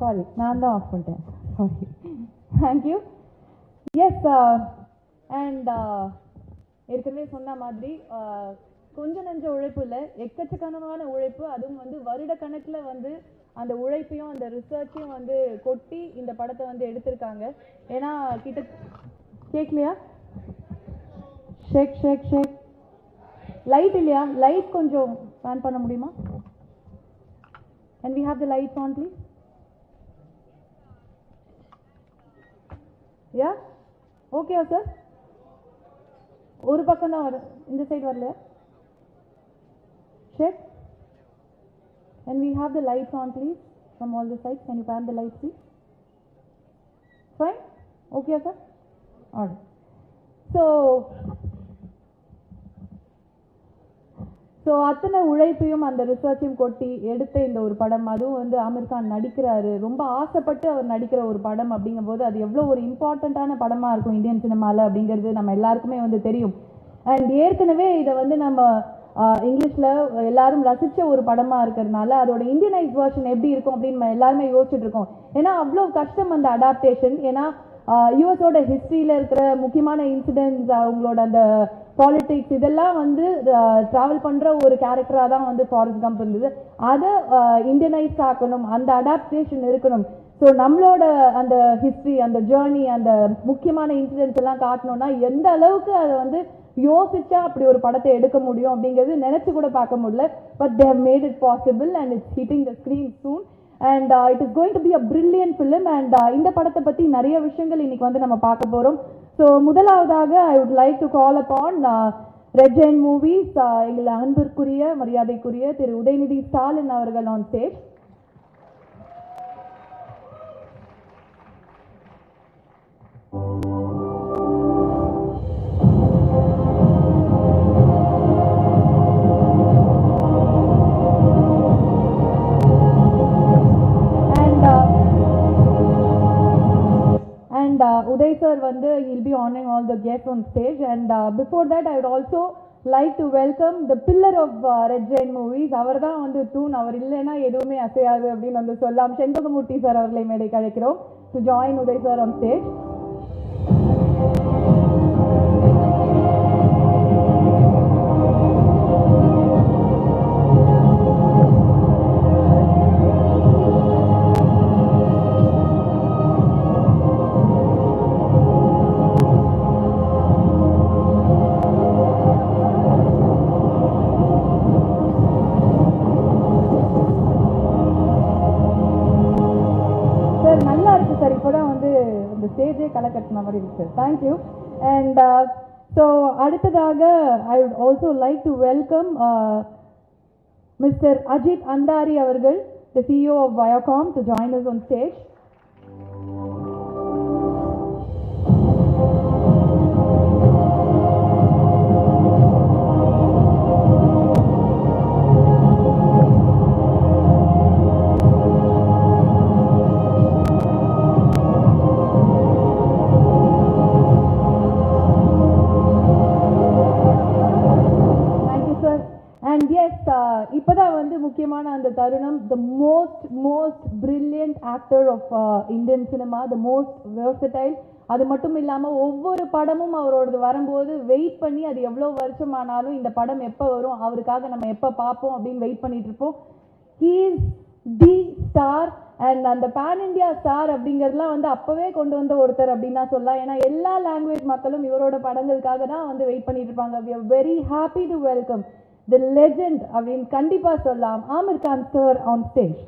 Sorry, நான் தான் of பண்ணிட்டேன். Sorry. Thank you. Yes, and ஏற்கனவே சொன்ன மாதிரி கொஞ்சம் நஞ்ச உழைப்பு இல்லை, எக்கச்சக்கமான உழைப்பு. அதுவும் வந்து வருட கணக்கில் வந்து அந்த உழைப்பையும் அந்த ரிசர்ச்சையும் வந்து கொட்டி இந்த படத்தை வந்து எடுத்திருக்காங்க. ஏன்னா கேட்கலையா? ஷேக் ஷேக் ஷேக் லைட் இல்லையா? லைட் கொஞ்சம் ஆன் பண்ண முடியுமா? And we have the lights on, please. Yeah? Okay, sir? ஒரு பக்கம் தான் வரும், இந்த சைடு வரல. Check. And we have the lights on, please, from all the sides. Can you pan the lights, please? Fine? Okay, sir? Alright. So அத்தனை உழைப்பையும் அந்த ரிசர்ச்சையும் கொட்டி எடுத்த இந்த ஒரு படம், அதுவும் வந்து ஆமீர் கான் நடிக்கிறாரு, ரொம்ப ஆசைப்பட்டு அவர் நடிக்கிற ஒரு படம் அப்படிங்கும்போது அது எவ்வளோ ஒரு இம்பார்ட்டண்ட்டான படமாக இருக்கும் இந்தியன் சினிமாவில் அப்படிங்கிறது நம்ம எல்லாருக்குமே வந்து தெரியும். அண்ட் ஏற்கனவே இதை வந்து நம்ம இங்கிலீஷில் எல்லாரும் ரசித்த ஒரு படமாக இருக்கிறதுனால அதோட இந்தியனைஸ் வெர்ஷன் எப்படி இருக்கும் அப்படின்னு நம்ம எல்லாருமே யோசிச்சுட்டு இருக்கோம். ஏன்னா அவ்வளோ கஷ்டம் அந்த அடாப்டேஷன். ஏன்னா யூஎஸோட ஹிஸ்ட்ரியில் இருக்கிற முக்கியமான இன்சிடென்ட்ஸ், அவங்களோட அந்த பாலிட்டிக்ஸ், இதெல்லாம் வந்து ட்ராவல் பண்ணுற ஒரு கேரக்டராக தான் வந்து ஃபாரஸ்ட் கம்ப் இருந்தது. அதை இந்தியனைஸ் ஆக்கணும், அந்த அடாப்டேஷன் இருக்கணும். ஸோ நம்மளோட அந்த ஹிஸ்ட்ரி, அந்த ஜேர்னி, அந்த முக்கியமான இன்சிடென்ட்ஸ் எல்லாம் காட்டணும்னா எந்த அளவுக்கு அதை வந்து யோசிச்சா அப்படி ஒரு படத்தை எடுக்க முடியும் அப்படிங்கிறது நினைச்சு கூட பார்க்க முடியல. But they have made it possible and it's hitting the screen soon. And it is going to be a brilliant film. And இந்த படத்தை பற்றி நிறைய விஷயங்கள் இன்னைக்கு வந்து நம்ம பார்க்க போகிறோம். ஸோ முதலாவதாக I would like to call upon Red Giant Movies எங்கள் அன்பிற்குரிய மரியாதைக்குரிய திரு உதயநிதி ஸ்டாலின் அவர்கள் on stage. Uday sir வந்து he'll be honoring all the guests on stage. And before that I would also like to welcome the pillar of Red Giant Movies. அவர் தான் வந்து தூண், அவர் இல்லைன்னா எதுவுமே அசையாது அப்படின்னு வந்து சொல்லலாம். செண்பகமூர்த்தி சார் அவர்களை மேடைக்கு அழைக்கிறோம் to join Uday sir on stage. ஸ்டேஜே களை கட்டின மாதிரி இருக்கு. தேங்க்யூ. அண்ட் ஸோ அடுத்ததாக I would also like to welcome mister Ajit Andhare அவர்கள், the CEO of Viacom, to join us on stage. இப்போதான் வந்து முக்கியமான அந்த தருணம், the most brilliant actor of Indian cinema, the most versatile, அது மட்டும் இல்லாமல் ஒவ்வொரு படமும் அவரோடது வரும்போது வெயிட் பண்ணி அது எவ்வளோ வருஷமானாலும் இந்த படம் எப்போ வரும், அவருக்காக நம்ம எப்போ பார்ப்போம் அப்படின்னு வெயிட் பண்ணிட்டு இருப்போம். He is the star and அந்த பேன் இண்டியா ஸ்டார் அப்படிங்கிறதுலாம் வந்து அப்போவே கொண்டு வந்த ஒருத்தர் அப்படின்னு தான் சொல்லலாம். ஏன்னா எல்லா லாங்குவேஜ் மக்களும் இவரோட படங்களுக்காக தான் வந்து வெயிட் பண்ணிட்டு இருப்பாங்க. we are very happy to welcome the legend அப்படின்னு கண்டிப்பாக சொல்லலாம், Aamir Khan sir on stage.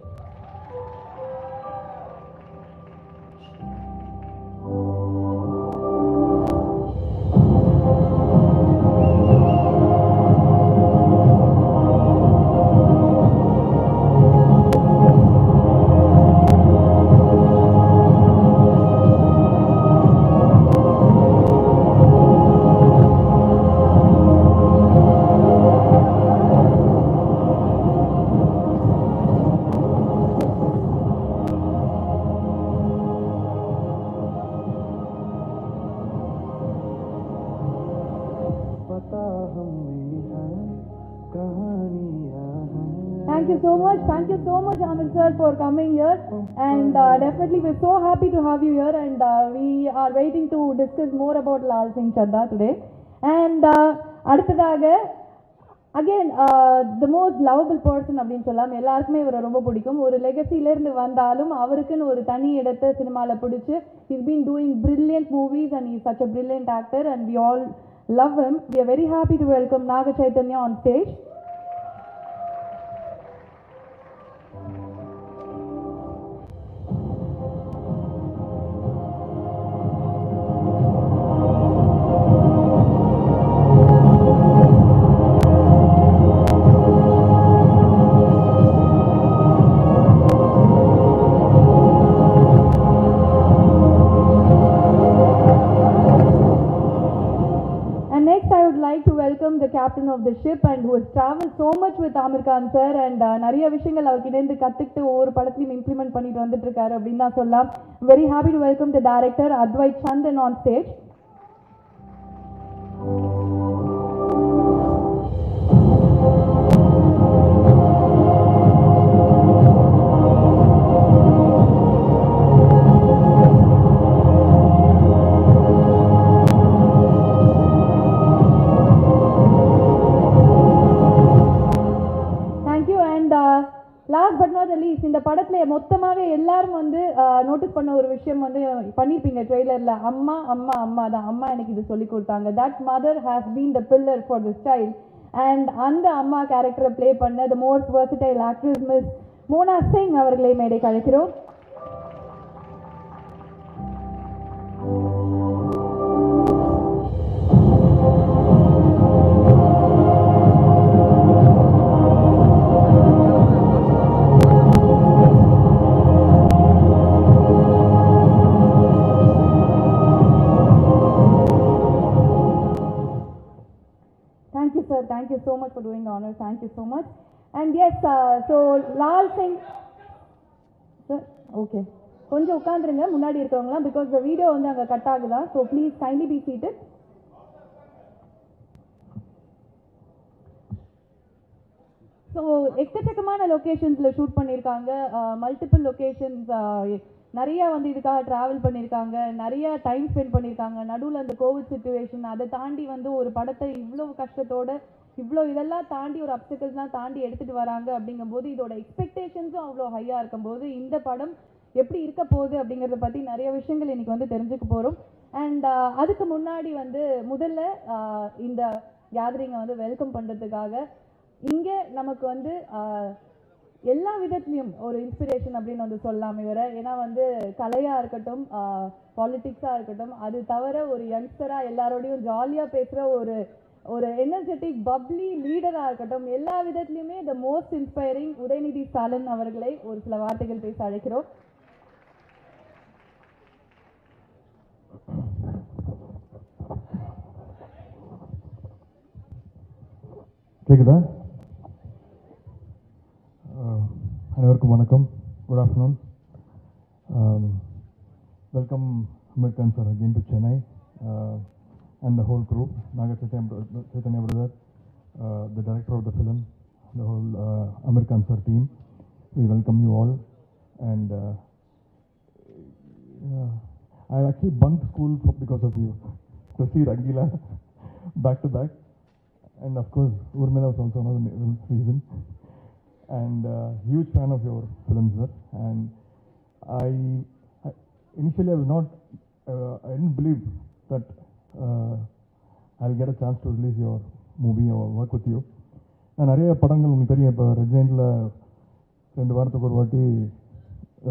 Thank you so much, Aamir sir, for coming here, and definitely we're so happy to have you here, and we are waiting to discuss more about Lal Singh Chaddha today. And அடுத்ததாக again the most lovable person அப்படின்னு சொல்லலாம், எல்லாருக்குமே இவரை ரொம்ப பிடிக்கும். ஒரு லெகசிலேருந்து வந்தாலும் அவருக்குன்னு ஒரு தனி இடத்தை சினிமாவில் பிடிச்சி he's been doing brilliant movies and he's such a brilliant actor and we all love him. We are very happy to welcome Naga Chaitanya on stage. The captain of the ship and who has traveled so much with Aamir Khan sir and நிறைய விஷயங்கள் அவர்கிட்ட இருந்து கத்துக்கிட்டு ஒவ்வொரு படத்துலயும் implement பண்ணிட்டு வந்துட்டு இருக்காரு அப்படின்னு தான் சொல்லலாம். Very happy to welcome the director Advait Chandan on stage. Last but not the least, இந்த படத்துல மொத்தமாவே எல்லாரும் வந்து நோட்டீஸ் பண்ண ஒரு விஷயம் வந்து பண்ணிருப்பீங்க ட்ரெய்லர்ல, அம்மா அம்மா அம்மா தான், அம்மா எனக்கு இது சொல்லி கொடுத்தாங்க. That mother has been the pillar for this child and அந்த அம்மா கேரக்டரை பிளே பண்ண the most versatile actress miss Mona Singh அவர்களை மேடைக்கு அழைக்கிறோம். Thank you so much for doing the honor. Thank you so much. And yes, so Lal Singh sir, okay, கொஞ்சம் உட்காந்துருங்க முன்னாடி இருக்கவங்களா, because the video வந்து அங்கே கட் ஆகுதா, so please kindly be seated. So எக்கச்சக்கமான லொக்கேஷன்ஸில் shoot பண்ணியிருக்காங்க, மல்டிபிள் லொக்கேஷன்ஸ், நிறைய வந்து இதுக்காக ட்ராவல் பண்ணியிருக்காங்க, நிறைய டைம் ஸ்பெண்ட் பண்ணியிருக்காங்க. நடுவில் அந்த கோவிட் சுச்சுவேஷன் அதை தாண்டி வந்து ஒரு படத்தை இவ்வளோ கஷ்டத்தோட இவ்வளோ இதெல்லாம் தாண்டி ஒரு அப்டிக்கல்ஸ்லாம் தாண்டி எடுத்துகிட்டு வராங்க. அப்படிங்கும்போது இதோட எக்ஸ்பெக்டேஷன்ஸும் அவ்வளோ ஹையாக இருக்கும்போது இந்த படம் எப்படி இருக்க போகுது அப்படிங்கிறத பற்றி நிறைய விஷயங்கள் இன்றைக்கி வந்து தெரிஞ்சுக்க போகிறோம். அண்ட் அதுக்கு முன்னாடி வந்து முதல்ல இந்த கேதரிங்கை வந்து வெல்கம் பண்ணுறதுக்காக இங்கே நமக்கு வந்து எல்லா விதத்துலையும் ஒரு இன்ஸ்பிரேஷன் அப்படின்னு வந்து சொல்லலாம் இவரை. ஏன்னா வந்து கலையாக இருக்கட்டும், பாலிட்டிக்ஸாக இருக்கட்டும், அது தவிர ஒரு யங்ஸ்டராக எல்லாரோடையும் ஜாலியாக பேசுகிற ஒரு எனர்ஜெட்டிக் பப்ளி லீடராக இருக்கட்டும், எல்லா விதத்துலையுமே the most inspiring Udhayanidhi Stalin அவர்களை ஒரு சில வார்த்தைகள் பேச அழைக்கிறோம். கேக்குதா? அனைவருக்கும் வணக்கம். Good afternoon. Welcome Aamir Khan sir again to Chennai and the whole crew, Naga Chaitanya brother, the director of the film, the whole Aamir Khan sir team. We welcome you all and I actually bunked school because of you. Krisi, Rangila, back to back. And of course, Urmila was also another reason. And huge fan of your films, sir. And I initially I was not, I didn't believe that I'll get a chance to release your movie or work with you. நான் நிறைய படங்கள் உங்களுக்கு தெரியும். இப்போ ரெஜெண்டில் 2 வாரத்துக்கு ஒரு வாட்டி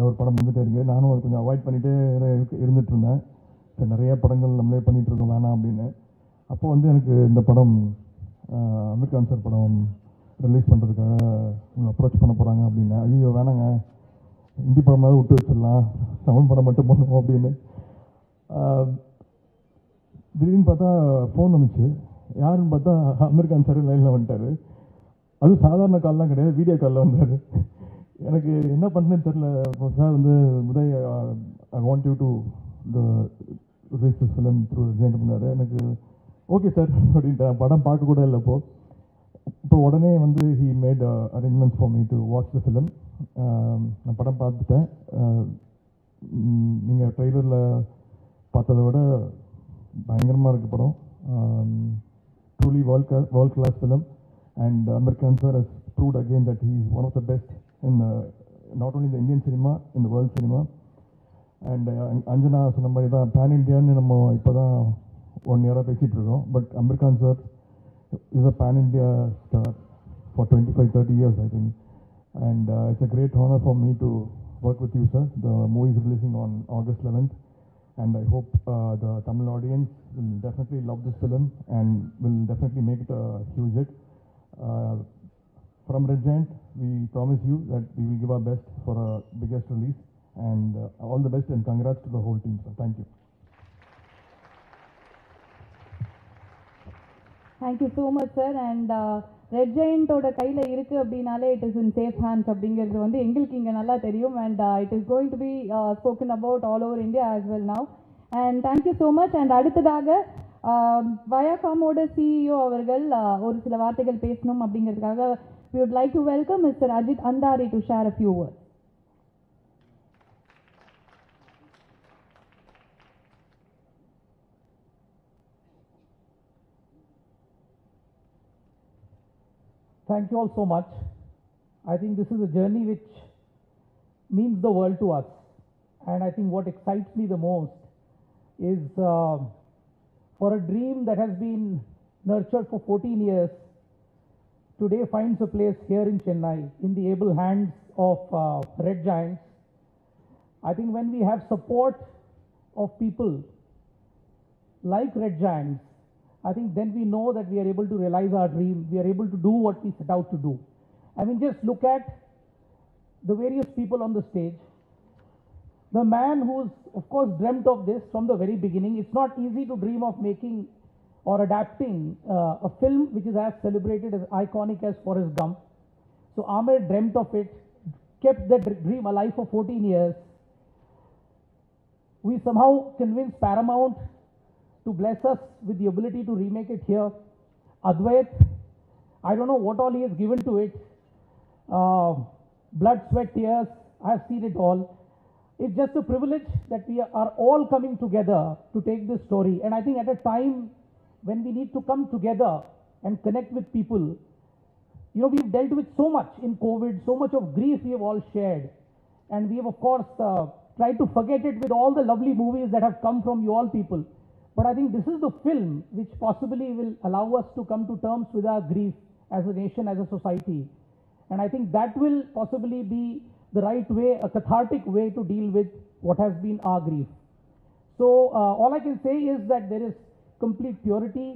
ஒரு படம் வந்துட்டே இருக்கு. நானும் அதை கொஞ்சம் அவாய்ட் பண்ணிகிட்டே இருந்துட்டு இருந்தேன். சரி, நிறைய படங்கள் நம்மளே பண்ணிகிட்ருக்கோம் வேணாம் அப்படின்னு. அப்போ வந்து எனக்கு இந்த படம் அமீர் கான் சார் படம் ரிலீஸ் பண்ணுறதுக்காக உங்களை அப்ரோச் பண்ண போகிறாங்க அப்படின்னு. ஐயோ வேணாங்க, ஹிந்தி படமாவது விட்டு வச்சிடலாம், தமிழ் படம் மட்டும் பண்ணுவோம் அப்படின்னு. திடீர்னு பார்த்தா ஃபோன் வந்துச்சு. யாருன்னு பார்த்தா அமீர் கான் சார் லைனில் வந்துட்டார். அதுவும் சாதாரண கால்லாம் கிடையாது, வீடியோ காலில் வந்தார். எனக்கு என்ன பண்ணுறேன்னு தெரில. சார் வந்து Uday, I want you to release this film through Jain பண்ணார். எனக்கு ஓகே சார் அப்படின்ட்டு படம் பார்க்க கூட இல்லை. இப்போ உடனே வந்து he made arrangements for me to watch the film. நான் படம் பார்த்துட்டேன். நீங்கள் ட்ரெய்லரில் பார்த்ததை விட பயங்கரமாக இருக்குது படம். Truly world class film. And Aamir Khan sir has proved again that he is one of the best in not only in the Indian cinema, in the world cinema. And Anjana சொன்ன மாதிரி தான் pan இண்டியான்னு நம்ம இப்போ தான் 1 year பேசிகிட்டு இருக்கோம். But Aamir Khan sir is a pan India star for 25-30 years, I think. And it's a great honor for me to work with you, sir. The movie is releasing on August 11th. And I hope the Tamil audience will definitely love this film and will definitely make it a huge hit. From Red Giant, we promise you that we will give our best for a biggest release, and all the best and congrats to the whole team, sir. Thank you. Thank you so much, sir. And Red Giant ஓட கையில் இருக்குது அப்படின்னாலே it is in safe hands அப்படிங்கிறது வந்து எங்களுக்கு இங்கே நல்லா தெரியும். And it is going to be spoken about all over India as well now. And thank you so much. And அடுத்ததாக வயாகாமோட சிஇஓ அவர்கள் ஒரு சில வார்த்தைகள் பேசணும் அப்படிங்கிறதுக்காக we would like to welcome Mr. Ajit Andari to share a few words. Thank you all so much. I think this is a journey which means the world to us. And I think what excites me the most is for a dream that has been nurtured for 14 years, today finds a place here in Chennai in the able hands of Red Giants. I think when we have support of people like Red Giants, I think then we know that we are able to realize our dream, we are able to do what we set out to do. I mean, just look at the various people on the stage. The man who's, of course, dreamt of this from the very beginning. It's not easy to dream of making or adapting a film which is as celebrated, as iconic as Forrest Gump. So Aamir dreamt of it, kept that dream alive for 14 years. We somehow convinced Paramount to bless us with the ability to remake it here. Advait, I don't know what all he has given to it. Blood, sweat, tears, I have seen it all. It's just a privilege that we are all coming together to take this story. And I think at a time when we need to come together and connect with people, you know, we've dealt with so much in COVID, so much of grief we have all shared. And we have, of course, tried to forget it with all the lovely movies that have come from you all people. But I think this is the film which possibly will allow us to come to terms with our grief as a nation, as a society. And I think that will possibly be the right way, a cathartic way to deal with what has been our grief. So all I can say is that there is complete purity,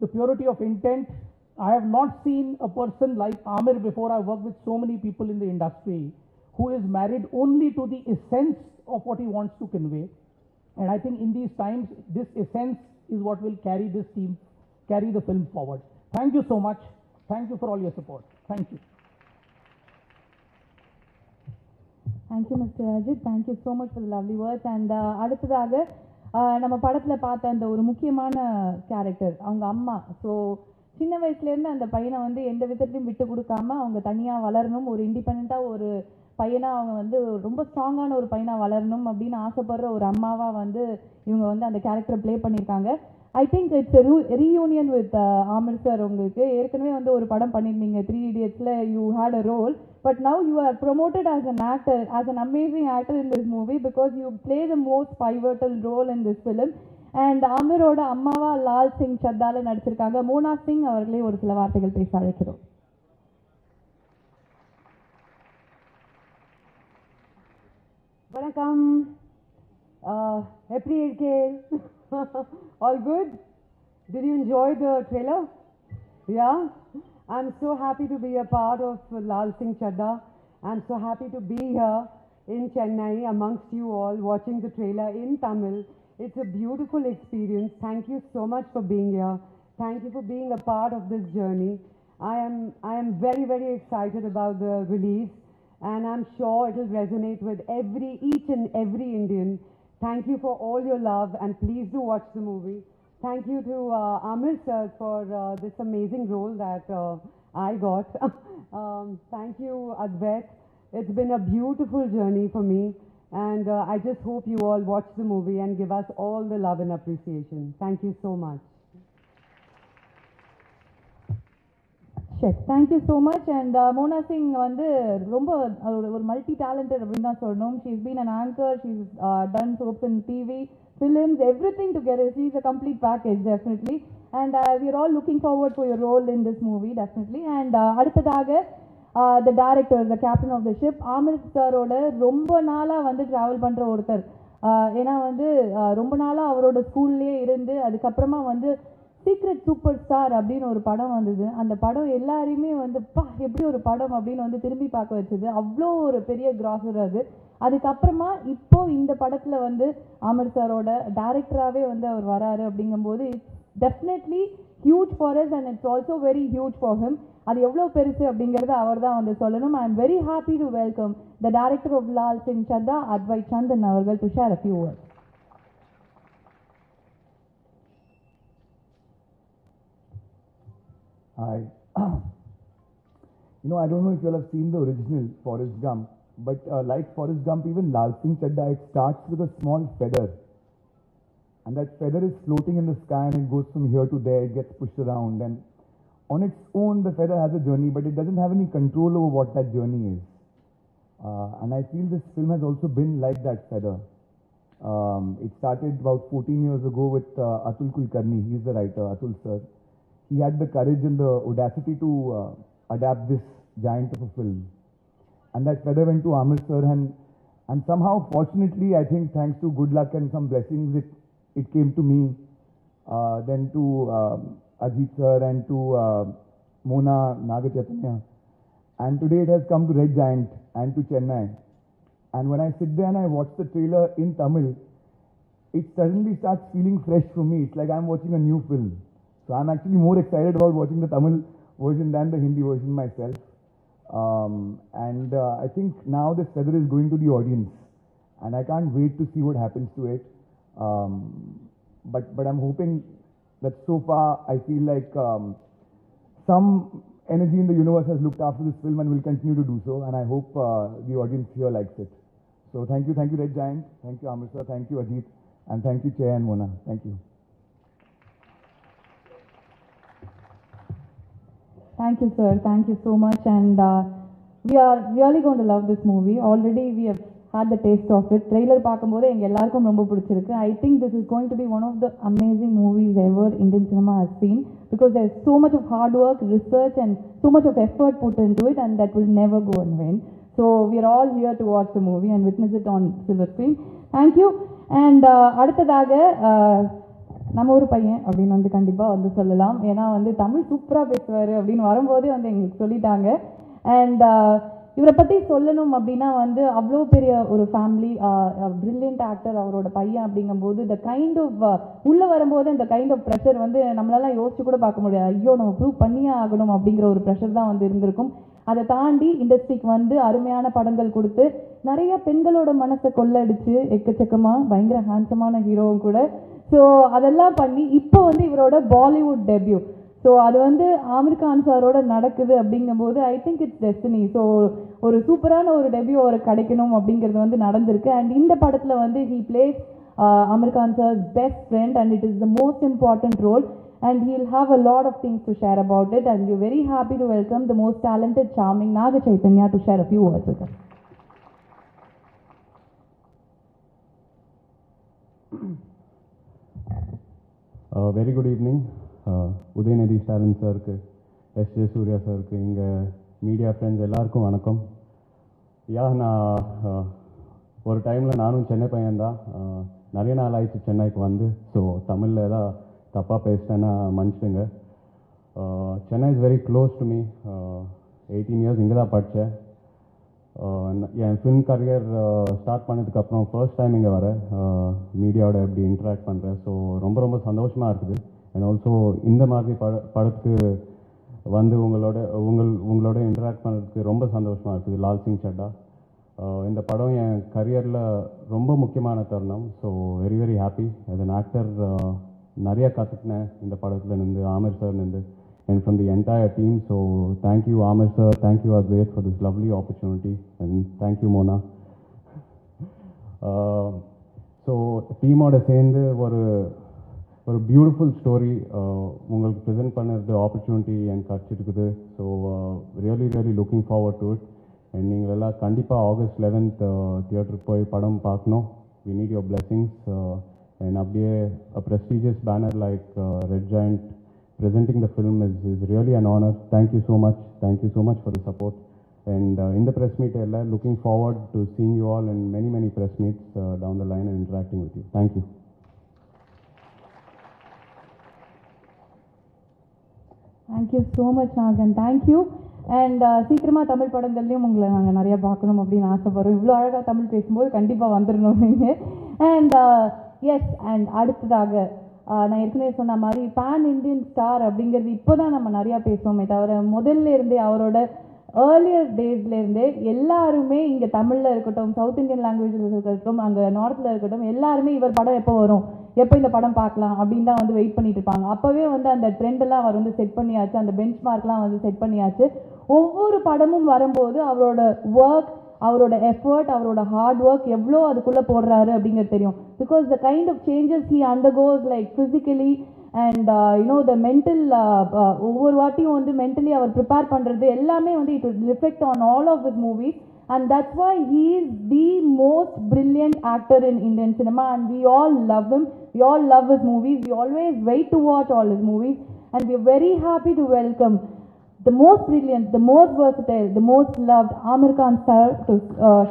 the purity of intent. I have not seen a person like Aamir before. I worked with so many people in the industry who is married only to the essence of what he wants to convey. And I think in these times, this essence is what will carry this team, carry the film forward. Thank you so much. Thank you for all your support. Thank you. Thank you, Mr. Ajit. Thank you so much for the lovely words. And அடுத்ததாக நம்ம படத்தில் பார்த்த அந்த ஒரு முக்கியமான character அவங்க அம்மா. So சின்ன வயசுலேருந்து அந்த பையனை வந்து எந்த விதத்துலையும் விட்டு கொடுக்காம அவங்க தனியாக வளரணும், ஒரு இண்டிபெண்ட்டாக ஒரு பையனா அவங்க வந்து ரொம்ப ஸ்ட்ராங்கான ஒரு பையனா வளரணும் அப்படின்னு ஆசைப்படுற ஒரு அம்மாவா வந்து இவங்க வந்து அந்த கேரக்டர் ப்ளே பண்ணியிருக்காங்க. I think it's reunion with Aamir sir. உங்களுக்கு ஏற்கனவே வந்து ஒரு படம் பண்ணியிருந்தீங்க 3 Idiotsல, you had a role, but now you are promoted as an actor, as an amazing actor in this movie, because you play the most pivotal role in this film. And ஆமிரோட அம்மாவா லால் சிங் சத்தால நடிச்சிருக்காங்க. மோனா சிங் அவர்களே ஒரு சில வார்த்தைகள் பேச அழைக்கிறோம். வணக்கம். எப்படி இருக்கீங்க? All good? Did you enjoy the trailer? Yeah? I'm so happy to be a part of Lal Singh Chadda. I'm so happy to be here in Chennai amongst you all watching the trailer in Tamil. It's a beautiful experience. Thank you so much for being here. Thank you for being a part of this journey. I am very, very excited about the release, and I'm sure it will resonate with each and every Indian. Thank you for all your love, and please do watch the movie. Thank you to Aamir sir for this amazing role that I got. Thank you, Advait. It's been a beautiful journey for me, and I just hope you all watch the movie and give us all the love and appreciation. Thank you so much. Thank you so much. And Mona Singh வந்து ரொம்ப ஒரு multi talented அப்படின்னு தான் சொல்லணும். She is been an anchor, she is done soaps in TV, films, everything together. She is a complete package definitely. And we are all looking forward for your role in this movie definitely. And அடுத்ததாக the director, the captain of the ship, Aamir சாரோட ரொம்ப நாளாக வந்து travel பண்ணுற ஒருத்தர். ஏன்னா வந்து ரொம்ப நாளாக அவரோட ஸ்கூல்லேயே இருந்து அதுக்கப்புறமா வந்து சீக்ரெட் சூப்பர் ஸ்டார் அப்படின்னு ஒரு படம் வந்தது. அந்த படம் எல்லாரையுமே வந்து எப்படி ஒரு படம் அப்படின்னு வந்து திரும்பி பார்க்க வச்சது. அவ்வளோ ஒரு பெரிய கிராசர் அது. அதுக்கப்புறமா இப்போ இந்த படத்தில் வந்து ஆமிர் சாரோட டைரக்டராகவே வந்து அவர் வராரு அப்படிங்கும்போது it's definitely huge for us, and it's also very huge for him. அது எவ்வளோ பெருசு அப்படிங்கிறத அவர் தான் வந்து சொல்லணும். I am very happy to welcome the director of Laal Singh Chaddha, Advait Chandan அவர்கள், to share a few words. Hi. I don't know if you all have seen the original Forrest Gump, but like Forrest Gump, even Lal Singh Chadda, it starts with a small feather. And that feather is floating in the sky and it goes from here to there, it gets pushed around. And on its own, the feather has a journey, but it doesn't have any control over what that journey is. And I feel this film has also been like that feather. It started about 14 years ago with Atul Kulkarni. He is the writer, Atul sir. He had the courage and the audacity to adapt this giant of a film. And that feather went to Aamir sir, and somehow, fortunately, I think thanks to good luck and some blessings, it came to me, then to Ajit sir and to Mona Nagachatanya. And today it has come to Red Giant and to Chennai. And when I sit there and I watch the trailer in Tamil, it suddenly starts feeling fresh for me. It's like I'm watching a new film. So I'm actually more excited about watching the Tamil version than the Hindi version myself. I think now this feather is going to the audience, and I can't wait to see what happens to it. But I'm hoping that so far I feel like some energy in the universe has looked after this film and will continue to do so, and I hope the audience here likes it. So thank you Red Giant, thank you Aamir sir, thank you Ajit, and thank you Chair and Mona. Thank you. Thank you, sir. Thank you so much. And we are really going to love this movie. Already we have had the taste of it. Trailer பார்க்கும்போது எங்க எல்லாருக்கும் ரொம்ப பிடிச்சிருக்கு. I think this is going to be one of the amazing movies ever Indian cinema has seen, because there is so much of hard work, research, and so much of effort put into it, and that will never go in vain. So we are all here to watch the movie and witness it on silver screen. Thank you. And அடுத்ததாக நம்ம ஒரு பையன் அப்படின்னு வந்து கண்டிப்பாக வந்து சொல்லலாம். ஏன்னா வந்து தமிழ் சூப்பராக பேசுவார் அப்படின்னு வரும்போதே வந்து எங்களுக்கு சொல்லிட்டாங்க. அண்ட் இவரை பற்றி சொல்லணும் அப்படின்னா வந்து அவ்வளோ பெரிய ஒரு ஃபேமிலி, பிரில்லியன்ட் ஆக்டர் அவரோட பையன் அப்படிங்கும்போது இந்த கைண்ட் ஆஃப் உள்ளே வரும்போது இந்த கைண்ட் ஆஃப் ப்ரெஷர் வந்து நம்மளால யோசிச்சு கூட பார்க்க முடியாது. ஐயோ நம்ம ப்ரூவ் பண்ணியே ஆகணும் அப்படிங்கிற ஒரு ப்ரெஷர் தான் வந்து இருந்திருக்கும். அதை தாண்டி இண்டஸ்ட்ரிக்கு வந்து அருமையான படங்கள் கொடுத்து நிறைய பெண்களோட மனசை கொள்ளடிச்சு எக்கச்சக்கமாக பயங்கர ஹேண்ட்ஸமான ஹீரோவும் கூட. ஸோ அதெல்லாம் பண்ணி இப்போ வந்து இவரோட பாலிவுட் டெபியூ. ஸோ அது வந்து ஆமிர் கான் சாரோட நடக்குது அப்படிங்கும்போது ஐ திங்க் இட்ஸ் டெஸ்டினி. ஸோ ஒரு சூப்பரான ஒரு டெபியூ அவருக்கு கிடைக்கணும் அப்படிங்கிறது வந்து நடந்திருக்கு. அண்ட் இந்த படத்தில் வந்து he plays Aamir Khan sir's best friend, and it is the most important role, and he'll have a lot of things to share about it, and we're very happy to welcome the most talented, charming Naga Chaitanya to share a few words with us. Very good evening. Udayanidhi Stalin sir, S.J. Surya sir, inga media friends எல்லாருக்கும் வணக்கம். நான் ஒரு டைமில் நானும் சென்னை பையன்தான். நிறைய நாள் ஆயிடுச்சு சென்னைக்கு வந்து. ஸோ தமிழில் ஏதாவது தப்பாக பேசிட்டேன்னா மன்னிச்சுடுங்க. Chennai is very close to me. 18 years இங்கே தான் படித்தேன். என் ஃபிலிம் கரியர் ஸ்டார்ட் பண்ணதுக்கப்புறம் ஃபர்ஸ்ட் டைம் இங்கே வரேன். மீடியாவோட எப்படி இன்ட்ராக்ட் பண்ணுறேன். ஸோ ரொம்ப ரொம்ப சந்தோஷமாக இருக்குது. அண்ட் ஆல்சோ இந்த மாதிரி படத்துக்கு வந்து உங்களோட இன்ட்ராக்ட் பண்ணுறதுக்கு ரொம்ப சந்தோஷமாக இருக்குது. லால் சிங் சட்டா இந்த படம் என் கரியரில் ரொம்ப முக்கியமான தருணம். So very very happy. As an actor நிறைய கற்றுக்கினேன் இந்த படத்தில் நின்று, ஆமிர் சார் நின்று, and from the entire team. So thank you Aamir sir, thank you Advait for this lovely opportunity, and thank you Mona. So team oda சேர்ந்து ஒரு beautiful story உங்களுக்கு present பண்ணுறது opportunity எனக்கு கிடச்சிருக்குது. So really really looking forward to it. And நீங்கள் எல்லாம் கண்டிப்பாக August 11th தியேட்டருக்கு போய் படம் பார்க்கணும். we need your blessings. And அப்படியே a prestigious banner like Red Giant presenting the film is really an honor. Thank you so much. Thank you so much for the support. And in the press meet, looking forward to seeing you all in many press meets down the line and interacting with you. Thank you. Thank you so much Nagan. Thank you. And சீக்கிரமாக தமிழ் படங்கள்லையும் உங்களை நாங்கள் நிறையா பார்க்கணும் அப்படின்னு ஆசைப்படுறோம். இவ்வளோ அழகாக தமிழ் பேசும்போது கண்டிப்பாக வந்துடணும் நீங்கள். அண்ட் எஸ், அண்ட் அடுத்ததாக நான் ஏற்கனவே சொன்ன மாதிரி பேன் இண்டியன் ஸ்டார் அப்படிங்கிறது இப்போ தான் நம்ம நிறையா பேசுவோமே தவிர முதல்ல இருந்தே அவரோட ஏர்லியர் டேஸ்லேருந்தே எல்லாருமே இங்கே தமிழில் இருக்கட்டும், சவுத் இந்தியன் லாங்குவேஜில் இருக்கட்டும், அங்கே நார்த்தில் இருக்கட்டும், எல்லாருமே இவர் படம் எப்போ வரும், எப்போ இந்த படம் பார்க்கலாம் அப்படின்னு தான் வந்து வெயிட் பண்ணிட்டு இருப்பாங்க. அப்போவே வந்து அந்த ட்ரெண்டெல்லாம் அவர் வந்து செட் பண்ணியாச்சு, அந்த பெஞ்ச் மார்க்லாம் வந்து செட் பண்ணியாச்சு. ஒவ்வொரு படமும் வரும்போது அவரோட ஒர்க், அவரோட எஃபர்ட், அவரோட ஹார்ட் ஒர்க் எவ்வளோ அதுக்குள்ளே போடுறாரு அப்படிங்கிறது தெரியும். Because the kind of changes he undergoes like physically and you know the mental, ஒவ்வொரு வாட்டியும் வந்து மென்டலி அவர் ப்ரிப்பேர் பண்ணுறது எல்லாமே வந்து it will reflect on all of his movies. And that's why he is the most brilliant actor in Indian cinema, and we all love him. We all love his movies. We always wait to watch all his movies, and we are very happy to welcome the most brilliant, the most versatile, the most loved Aamir Khan sir to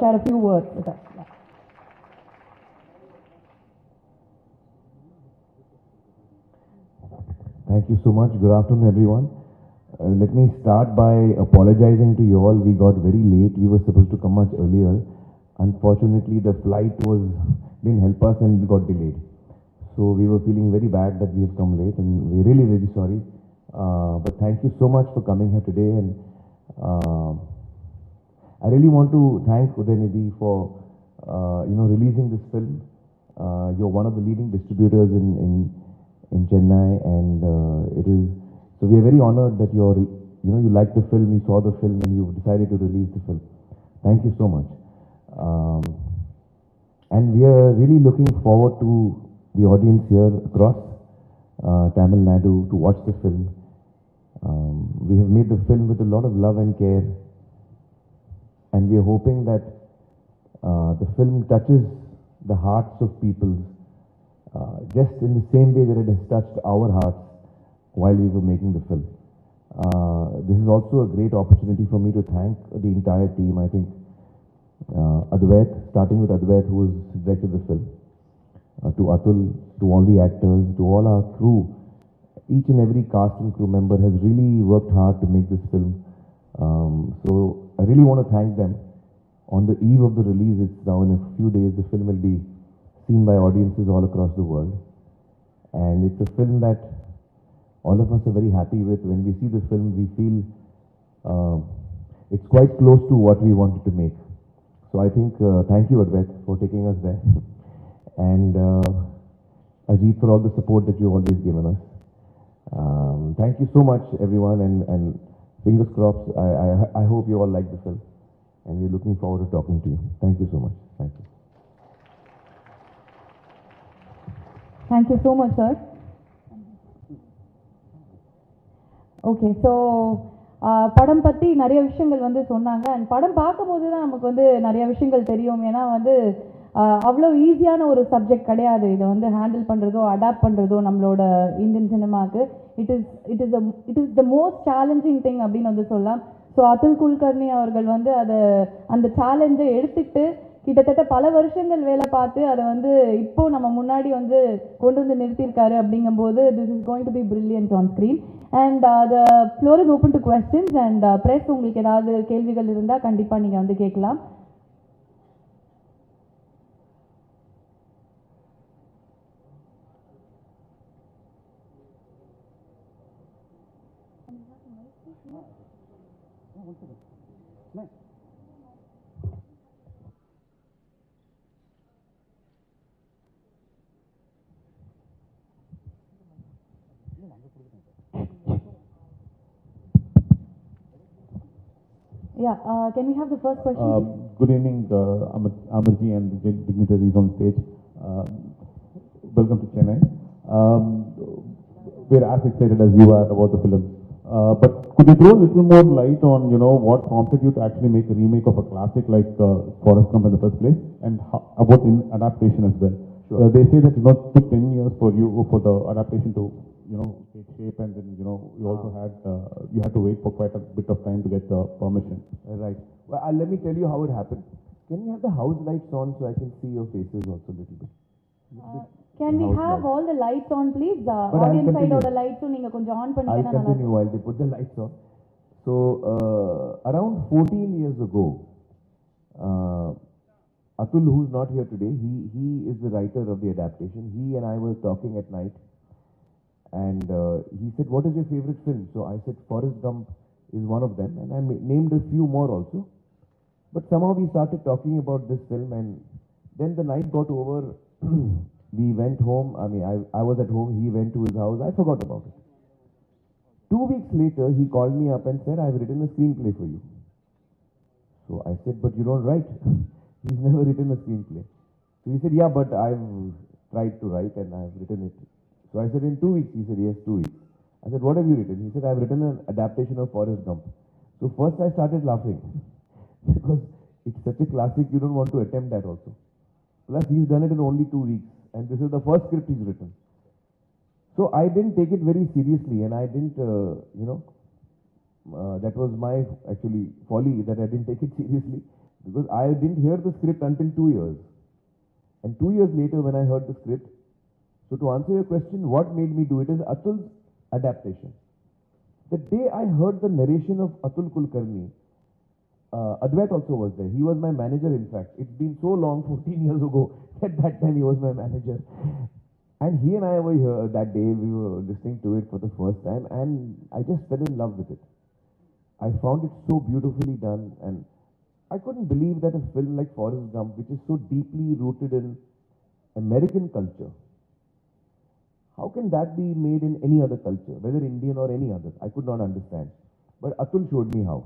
share a few words with us. Thank you so much. Good afternoon, everyone. Let me start by apologizing to you all. We got very late. We were supposed to come much earlier. Unfortunately, the flight didn't help us and it got delayed. So we were feeling very bad that we have come late, and we're really, really sorry. But thank you so much for coming here today. And I really want to thank Udayanidhi for releasing this film. You're one of the leading distributors in Chennai, and it is. So we are very honored that you liked the film, you saw the film, and you decided to release the film. Thank you so much. And we are really looking forward to the audience here across Tamil Nadu to watch the film. We have made the film with a lot of love and care, and we are hoping that the film touches the hearts of people just in the same way that it has touched our hearts while we were making the film. This is also a great opportunity for me to thank the entire team. I think Advait, starting with Advait, who has directed the film, to Atul, to all the actors, to all our crew. Each and every cast and crew member has really worked hard to make this film. So I really want to thank them. On the eve of the release, it's now in a few days, the film will be seen by audiences all across the world. And it's a film that all of us are very happy with. When we see the film, we feel it's quite close to what we wanted to make. So I think, thank you Advait for taking us there. And Ajit for all the support that you've always given us. Thank you so much, everyone, and fingers crossed. I hope you all like the film, and we're looking forward to talking to you. Thank you so much. Thank you. Thank you so much, sir. Okay so படம் பற்றி நிறைய விஷயங்கள் வந்து சொன்னாங்க. And படம் பார்க்கும்போது தான் நமக்கு வந்து நிறைய விஷயங்கள் தெரியும். ஏன்னா வந்து அவ்வளோ ஈஸியான ஒரு சப்ஜெக்ட் கிடையாது. இதை வந்து ஹேண்டில் பண்ணுறதோ அடாப்ட் பண்ணுறதோ நம்மளோட இந்தியன் சினிமாவுக்கு it is the most challenging thing அப்படின்னு வந்து சொல்லலாம். ஸோ அதுல் குல்கர்னி அவர்கள் வந்து அந்த சேலஞ்சை எடுத்துக்கிட்டு கிட்டத்தட்ட பல வருஷங்கள் வேலை பார்த்து அதை வந்து இப்போ நம்ம முன்னாடி வந்து கொண்டு வந்து நிறுத்தியிருக்காரு. அப்படிங்கும்போது this is going to be brilliant on screen. And the floor is open to questions and press. உங்களுக்கு ஏதாவது கேள்விகள் இருந்தால் கண்டிப்பாக நீங்கள் வந்து கேட்கலாம். Yeah, can we have the first question? Good evening, Amarji and the dignitaries on stage. Welcome to Chennai. We're as excited as you are about the film. But could you throw a little more light on, what prompted you to actually make a remake of a classic like Forrest Gump in the first place, and about the adaptation as well? Sure. They say that it took 10 years for the adaptation to take shape, and then you also had to wait for quite a bit of time to get the permission. Right. Well, let me tell you how it happened. Can we have the house lights on so I can see your faces also a little bit? Can we have all the lights on, please? Audience side or the lights நீங்க கொஞ்சம் on பண்ணீங்கன்னா I'll continue while they put the lights on. So around 14 years ago, Atul, who's not here today, he is the writer of the adaptation. He and I were talking at night. And he said, what is your favorite film? So I said, Forrest Gump is one of them. And I named a few more also. But somehow we started talking about this film, and then the night got over. We went home. I mean, I was at home. He went to his house. I forgot about it. 2 weeks later, he called me up and said, I've written a screenplay for you. So I said, but you don't write. He's never written a screenplay. So he said, yeah, but I've tried to write and I've written it. So I said, in 2 weeks? He said, yes, 2 weeks. I said, what have you written? He said, I've written an adaptation of Forrest Gump. So first I started laughing because it's such a classic, you don't want to attempt that also. Plus he's done it in only 2 weeks, and this is the first script he's written. So I didn't take it very seriously, and I didn't, that was my actually folly that I didn't take it seriously, because I didn't hear the script until 2 years. And 2 years later when I heard the script, so to answer your question, what made me do it is Atul's adaptation. The day I heard the narration of Atul Kulkarni, Advait also was there. He was my manager, in fact. It's been so long, 14 years ago, at that time he was my manager. And he and I were here that day, we were listening to it for the first time, and I just fell in love with it. I found it so beautifully done, and I couldn't believe that a film like Forrest Gump, which is so deeply rooted in American culture, how can that be made in any other culture, whether Indian or any other? I could not understand. But Atul showed me how.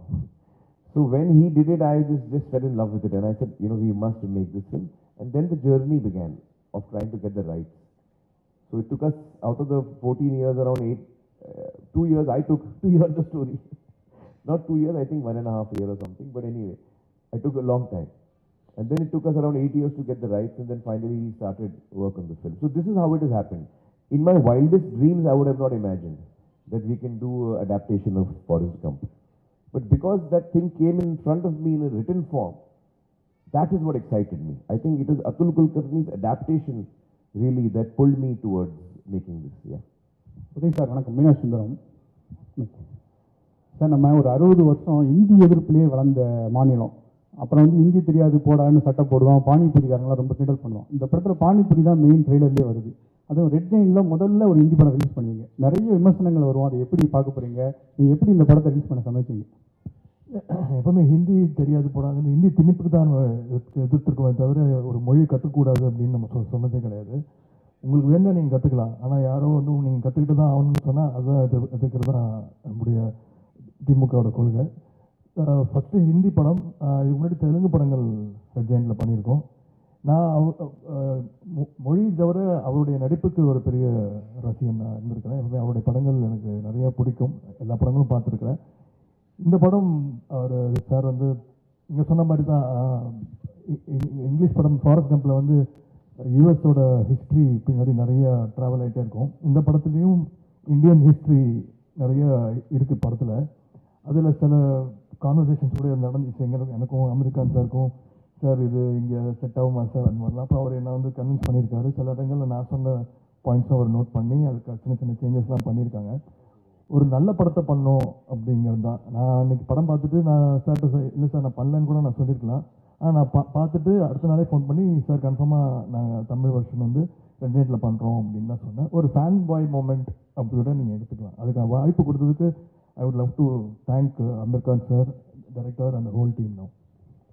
So when he did it, I just fell in love with it, and I said, we must make this film. And then the journey began of trying to get the rights. So it took us, out of the 14 years, around 2 years I took to hear the story. Not 2 years, I think 1.5 years or something. But anyway, I took a long time. And then it took us around 8 years to get the rights, and then finally we started work on the film. So this is how it has happened. In my wildest dreams, I would have not imagined that we can do an adaptation of Forrest Gump. But because that thing came in front of me in a written form, that is what excited me. I think it is Atul Kulkarni's adaptation really that pulled me towards making this. Yeah. Uday sir வணக்கம். Meena Sundaram sir. நம்ம ஒரு 60 வருஷம் இந்தி எதிர்ப்புலேயே வளர்ந்த மாநிலம். அப்புறம் இந்தி தெரியாது போடான்னு சட்டை போடுவோம். பானிபூரிக்காரங்களாம் ரொம்ப கிண்டல் பண்ணுவோம். இந்த படத்தில் பானிபூரி தான் மெயின் ட்ரெய்லர்லேயே வருது. அதுவும் ரெட் ஜெயினில் முதல்ல ஒரு ஹிந்தி படம் ரிலீஸ் பண்ணுவீங்க. நிறைய விமர்சனங்கள் வரும். அதை எப்படி பார்க்க போகிறீங்க? நீங்கள் எப்படி இந்த படத்தை ரிலீஸ் பண்ண சமைச்சிங்க? எப்பவுமே ஹிந்தி தெரியாது போடாங்க, இந்த ஹிந்தி திணிப்புக்கு தான் எதிர்த்திருக்கோமே தவிர ஒரு மொழி கற்றுக்கூடாது அப்படின்னு நம்ம சொன்னதே கிடையாது. உங்களுக்கு வேணும்னா நீங்கள் கற்றுக்கலாம், ஆனால் யாரோ வந்து நீங்கள் கற்றுக்கிட்டு தான் ஆகணும்னு சொன்னால் அதுதான் எதிர்க்கிறது தான் நம்முடைய திமுகவோட கொள்கை. ஃபஸ்ட்டு ஹிந்தி படம், இதுக்கு முன்னாடி தெலுங்கு படங்கள் ரெட் ஜெயண்டில் பண்ணியிருக்கோம். நான் மொழி தவிர அவருடைய நடிப்புக்கு ஒரு பெரிய ரசிகன் நான் இருந்திருக்கிறேன். எப்பவுமே அவருடைய படங்கள் எனக்கு நிறையா பிடிக்கும், எல்லா படங்களும் பார்த்துருக்குறேன். இந்த படம் அவர் சார் வந்து இங்கே சொன்ன மாதிரி தான், இங்கிலீஷ் படம் ஃபாரஸ்ட் கம்பில் வந்து யூஎஸோட ஹிஸ்ட்ரி பின்னாடி நிறைய ட்ராவல் ஆகிட்டே இருக்கும். இந்த படத்துலேயும் இந்தியன் ஹிஸ்ட்ரி நிறைய இருக்குது படத்தில். அதில் சில கான்வர்சேஷன்ஸ் கூட நடந்துச்சு எனக்கும் அமெரிக்கான் சாருக்கும். சார் இது இங்கே செட் ஆகுமா சார் அந்த மாதிரிலாம். அப்புறம் அவர் என்ன வந்து கன்வின்ஸ் பண்ணியிருக்காரு. சில இடங்களில் நான் சொன்ன பாயிண்ட்ஸும் அவர் நோட் பண்ணி அதுக்கு சின்ன சின்ன சேஞ்சஸ்லாம் பண்ணியிருக்காங்க. ஒரு நல்ல படத்தை பண்ணோம் அப்படிங்கிறது தான். நான் அன்றைக்கி படம் பார்த்துட்டு நான் சார்கிட்ட இல்லை சார் நான் பண்ணலன்னு கூட நான் சொல்லியிருக்கலாம். ஆனால் நான் பார்த்துட்டு அடுத்த நாளே ஃபோன் பண்ணி சார் கன்ஃபார்மாக நாங்கள் தமிழ் வெர்ஷன் வந்து ரெண்டேட்டில் பண்ணுறோம் அப்படின்னு தான் சொன்னேன். ஒரு ஃபேன் பாய் மூமெண்ட் அப்படி கூட நீங்கள் எடுத்துக்கலாம். அதுக்கு வாய்ப்பு கொடுத்ததுக்கு I would love to thank Aamir Khan sir, director and whole team no.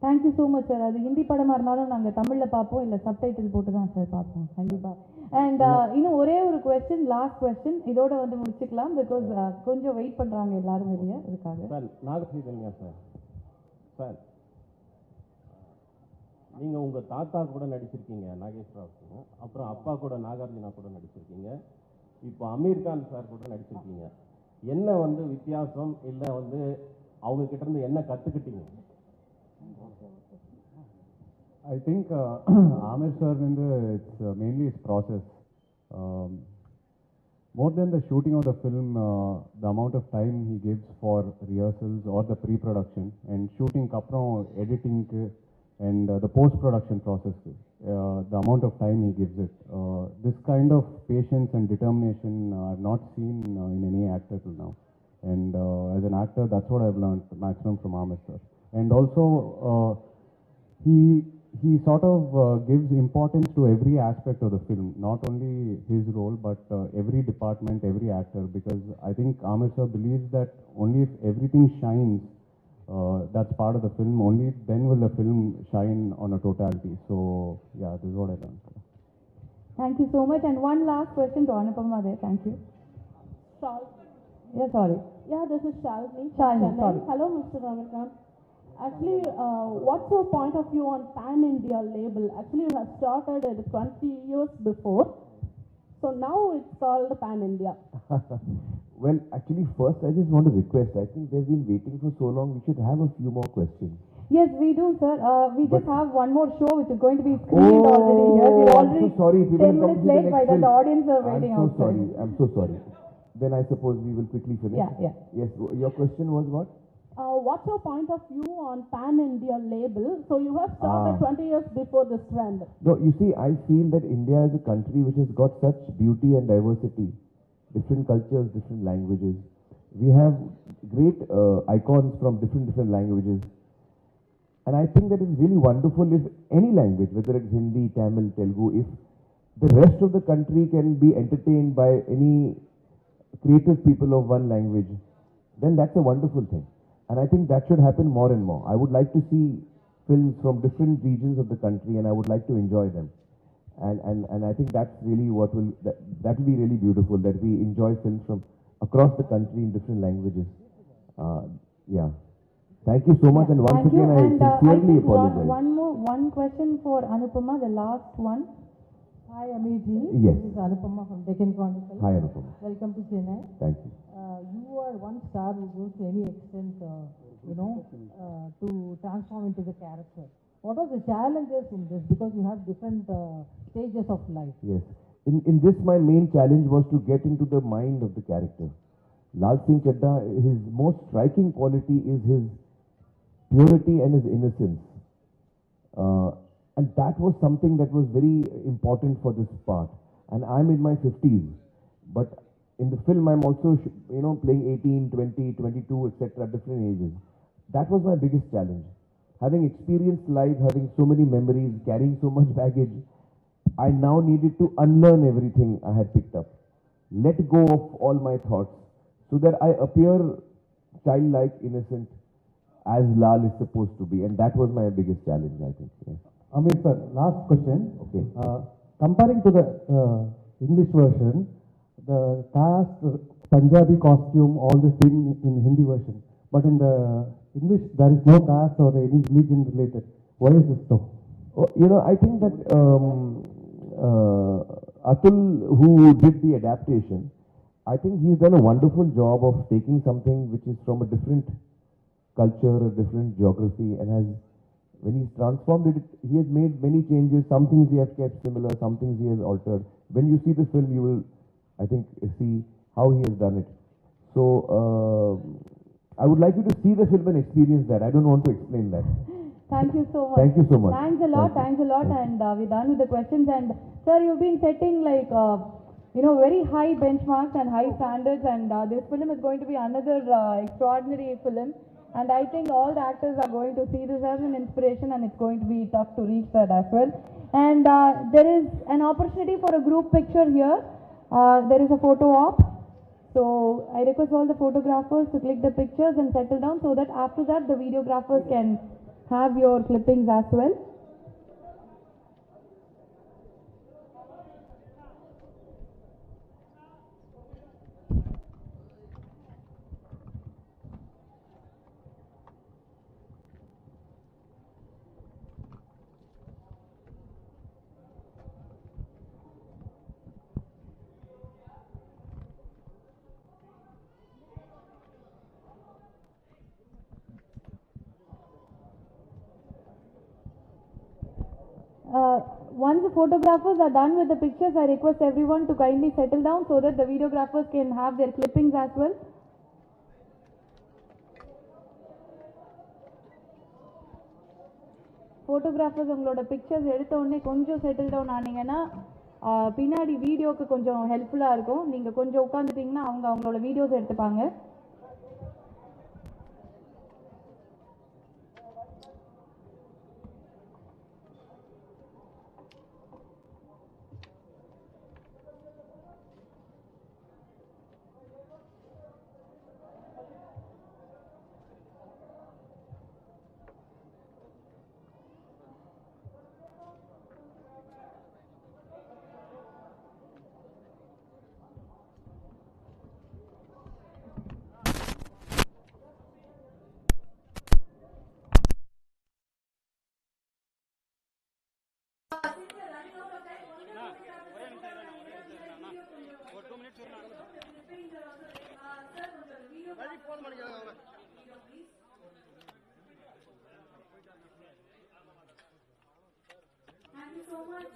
Thank you so much sir. அது ஹிந்தி படமாக இருந்தாலும் நாங்கள் தமிழில் பார்ப்போம், இல்லை சப்டைட்டில் போட்டு தான் சார் பார்ப்போம் கண்டிப்பாக. அண்ட் இன்னும் ஒரே ஒரு கொஸ்டின், லாஸ்ட் கொஸ்டின், இதோட வந்து முடிச்சுக்கலாம். பிகாஸ் கொஞ்சம் வெயிட் பண்ணுறாங்க எல்லாரும் வெளியே இருக்காங்க. சார் நாகஸ்ரீதன்யா சார், சார் நீங்கள் உங்கள் தாத்தா கூட நடிச்சிருக்கீங்க நாகேஸ்வராவுக்கு, அப்புறம் அப்பா கூட நாகார்ஜுனா கூட நடிச்சிருக்கீங்க, இப்போ அமீர் கான் சார் கூட நடிச்சிருக்கீங்க. என்ன வந்து வித்தியாசம், இல்லை வந்து அவங்க கிட்ட இருந்து என்ன கற்றுக்கிட்டீங்க? I think Aamir sir it's mainly his process. More than the shooting of the film, the amount of time he gives for rehearsals or the pre-production and shooting kapram editing and the post-production process, the amount of time he gives it. This kind of patience and determination I've not seen in any actor till now. And as an actor, that's what I've learned maximum from Aamir sir. And also, he sort of gives importance to every aspect of the film, not only his role, but every department, every actor, because I think Aamir sir believes that only if everything shines, that's part of the film, only then will the film shine on a totality. So, yeah, this is what I learned. Thank you so much. And one last question to Anupama there. Thank you. Shal. Yeah, sorry. Yeah, this is Shalini. Shalini, sorry. Hello, Mr. Ravikant. Actually, what's your point of view on pan-India label? Actually, you have started it 20 years before. So now it's called pan-India. Well, actually, first I just want to request, I think they've been waiting for so long, we should have a few more questions. Yes, we do, sir. We just have one more show which is going to be screened already here. We're already I'm so sorry. 10 minutes late, but the audience are waiting outside. I'm so sorry. Then I suppose we will quickly finish. Yeah. Yes, your question was what? What's your point of view on pan-India label? So you have started 20 years before this trend. No, you see, I feel that India is a country which has got such beauty and diversity, different cultures, different languages. We have great icons from different languages. And I think that it's really wonderful if any language, whether it's Hindi, Tamil, Telugu, if the rest of the country can be entertained by any creative people of one language, then that's a wonderful thing. And I think that should happen more and more. I would like to see films from different regions of the country, and I would like to enjoy them. And I think that's really what that will be really beautiful, that we enjoy films from across the country in different languages. Yeah. Thank you so much, and once Thank you. again I And sincerely I think apologize. one question for Anupama, the last one. Hi, Amirji. Yes. This is Anupama from Deccan Chronicle. Hi, Anupama. Welcome to Chennai. Thank you. You are one star who goes to any extent, to transform into the character. What are the challenges in this? Because you have different stages of life. Yes. In this, my main challenge was to get into the mind of the character. Lal Singh Chadda, his most striking quality is his purity and his innocence. And that was something that was very important for this part. And I'm in my 50s. But in the film, I'm also, playing 18, 20, 22, etc., different ages. That was my biggest challenge. Having experienced life, having so many memories, carrying so much baggage, I now needed to unlearn everything I had picked up. Let go of all my thoughts so that I appear childlike, innocent, as Lal is supposed to be. And that was my biggest challenge, I think. Yes. Aamir sir, last question. Okay. Comparing to the English version, the cast, Punjabi costume, all this thing in Hindi version. But in the English, there is no caste or any religion related. Why is this so? Oh, you know, I think that Atul, who did the adaptation, I think he's done a wonderful job of taking something which is from a different culture, a different geography, and has, when he's transformed it, he has made many changes. Some things he has kept similar, some things he has altered. When you see the film, you will, I think, see how he has done it. So, I would like you to see the film and experience that. I don't want to explain that. Thank you so much. Thank you so much. Thanks a lot, and we're done with the questions. And sir, you've been setting like, very high benchmarks and high standards, and this film is going to be another extraordinary film. And I think all the actors are going to see this as an inspiration, and it's going to be tough to reach that as well. And there is an opportunity for a group picture here. There is a photo op. So I request all the photographers to click the pictures and settle down, so that after that the videographers can have your clippings as well. Once the photographers are done with the pictures, I request everyone to kindly settle down so that the videographers can have their clippings as well. Photographers, உங்களோட pictures எடுத்த உடனே கொஞ்சம் settle down ஆனீங்கன்னா பின்னாடி வீடியோக்கு கொஞ்சம் ஹெல்ப்ஃபுல்லா இருக்கும். நீங்க கொஞ்சம் உட்கார்ந்துட்டீங்கன்னா அவங்க அவங்களோட வீடியோஸ் எடுத்துப்பாங்க. Thank you so much,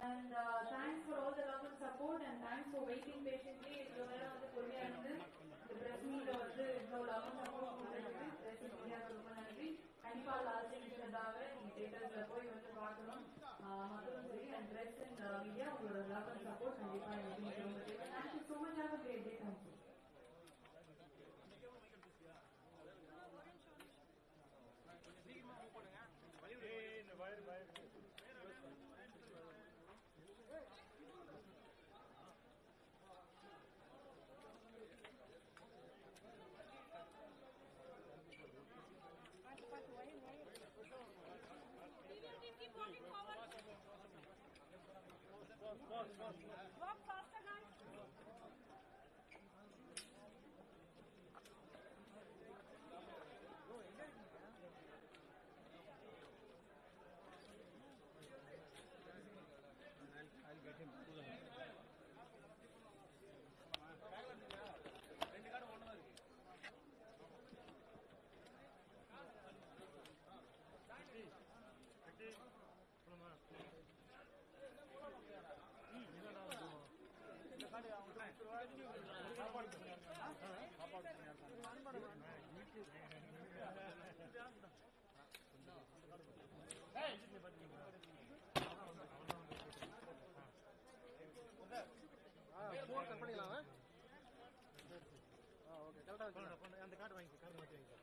and thanks for all the love and support, and thanks for waiting patiently. The press meet love and support press media கண்டிப்பா லாஸ்ட் நிமிஷத்தாவே நீங்க தியேட்டர்ஸ்ல போய் வந்து பார்க்கணும். மக்களும் சரி and press and media உங்களோட love and support கண்டிப்பா எனக்கு ரொம்ப தேவை. Thank you so much. Have a great day. Thank you. Walk faster, guys. I'll get him. பண்ணிக்கலாம். ஓகே கரெக்டாக அந்த கார்டு வாங்கிக்க.